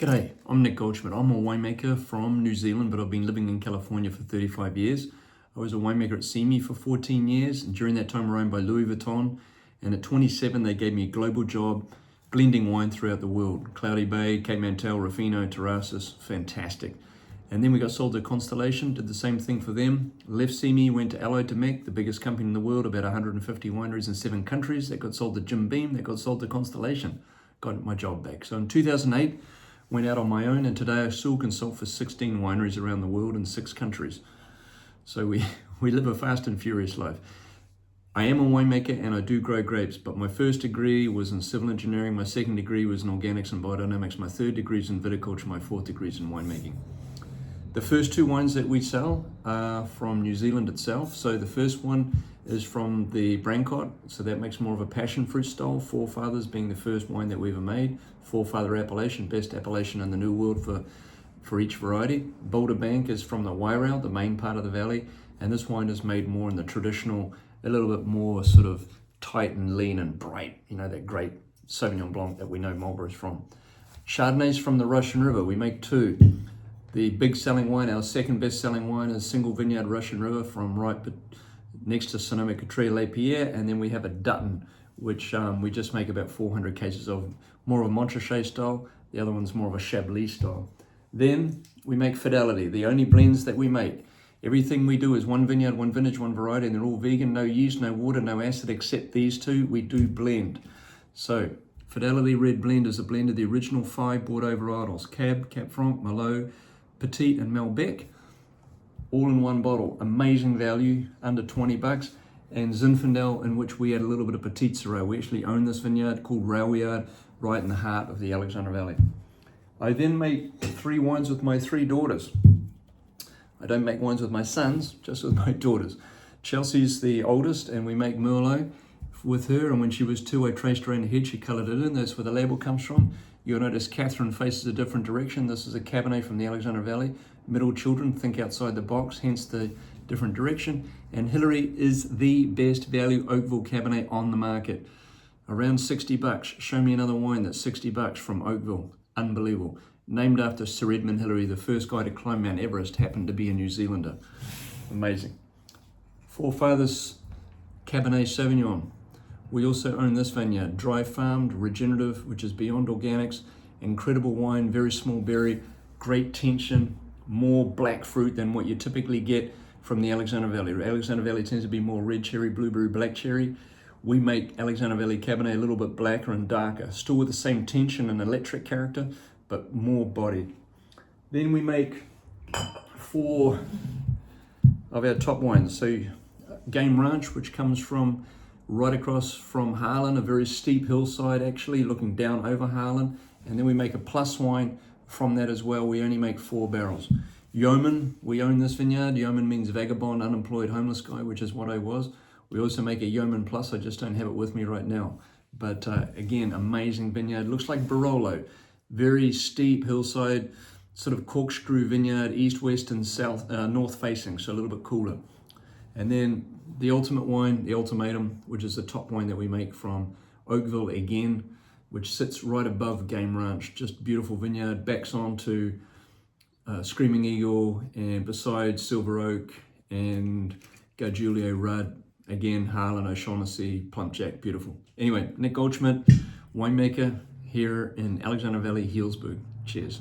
G'day, I'm Nick Goldschmidt. I'm a winemaker from New Zealand, but I've been living in California for 35 years. I was a winemaker at Simi for 14 years, and during that time I was owned by Louis Vuitton. And at 27, they gave me a global job, blending wine throughout the world. Cloudy Bay, Cape Mantel, Ruffino, Terrasses, fantastic. And then we got sold to Constellation, did the same thing for them. Left Simi, went to Allied Domecq, the biggest company in the world, about 150 wineries in 7 countries. That got sold to Jim Beam, that got sold to Constellation. Got my job back. So in 2008, went out on my own, and today I still consult for 16 wineries around the world in 6 countries. So we live a fast and furious life. I am a winemaker and I do grow grapes, but my first degree was in civil engineering, my second degree was in organics and biodynamics, my third degree is in viticulture, my fourth degree is in winemaking. The first 2 wines that we sell are from New Zealand itself. So the first one is from the Brancott, so that makes more of a passion fruit style, Forefathers being the first wine that we ever made. Forefather appellation, best appellation in the New World for each variety. Boulder Bank is from the Wairau, the main part of the valley, and this wine is made more in the traditional, a little bit more sort of tight and lean and bright, you know, that great Sauvignon Blanc that we know Marlborough is from. Chardonnay's from the Russian River, we make 2. The big selling wine, our second best selling wine, is Single Vineyard Russian River from right next to Sonoma-Cutrer Les Pierre, and then we have a Dutton, which we just make about 400 cases of, more of a Montrachet style. The other one's more of a Chablis style. Then we make Fidelity, the only blends that we make. Everything we do is 1 vineyard, 1 vintage, 1 variety, and they're all vegan, no yeast, no water, no acid, except these 2, we do blend. So Fidelity Red Blend is a blend of the original 5 Bordeaux varietals, Cab, Cap Franc, Merlot, Petit and Malbec, all in 1 bottle. Amazing value, under 20 bucks. And Zinfandel, in which we add a little bit of Petit Syrah. We actually own this vineyard called Railway, right in the heart of the Alexander Valley. I then make 3 wines with my 3 daughters. I don't make wines with my sons, just with my daughters. Chelsea's the oldest, and we make Merlot with her, and when she was 2, I traced her in the head, she coloured it in. That's where the label comes from. You'll notice Catherine faces a different direction. This is a Cabernet from the Alexander Valley. Middle children think outside the box, hence the different direction. And Hillary is the best value Oakville Cabernet on the market. Around 60 bucks. Show me another wine that's 60 bucks from Oakville. Unbelievable. Named after Sir Edmund Hillary, the first guy to climb Mount Everest, happened to be a New Zealander. Amazing. Forefathers Cabernet Sauvignon. We also own this vineyard, dry farmed, regenerative, which is beyond organics, incredible wine, very small berry, great tension, more black fruit than what you typically get from the Alexander Valley. Alexander Valley tends to be more red cherry, blueberry, black cherry. We make Alexander Valley Cabernet a little bit blacker and darker, still with the same tension and electric character, but more body. Then we make 4 of our top wines. So Game Ranch, which comes from right across from Harlan, a very steep hillside actually, looking down over Harlan. And then we make a plus wine from that as well. We only make 4 barrels. Yeoman, we own this vineyard. Yeoman means vagabond, unemployed, homeless guy, which is what I was. We also make a Yeoman Plus, I just don't have it with me right now. But again, amazing vineyard. Looks like Barolo. Very steep hillside, sort of corkscrew vineyard, east, west, and south, north facing, so a little bit cooler. And then the ultimate wine, the Ultimatum, which is the top wine that we make from Oakville again, which sits right above Game Ranch. Just beautiful vineyard, backs onto Screaming Eagle, and beside Silver Oak and Gargiulo Rudd, again, Harlan, O'Shaughnessy, Plump Jack, beautiful. Anyway, Nick Goldschmidt, winemaker here in Alexander Valley, Healdsburg. Cheers.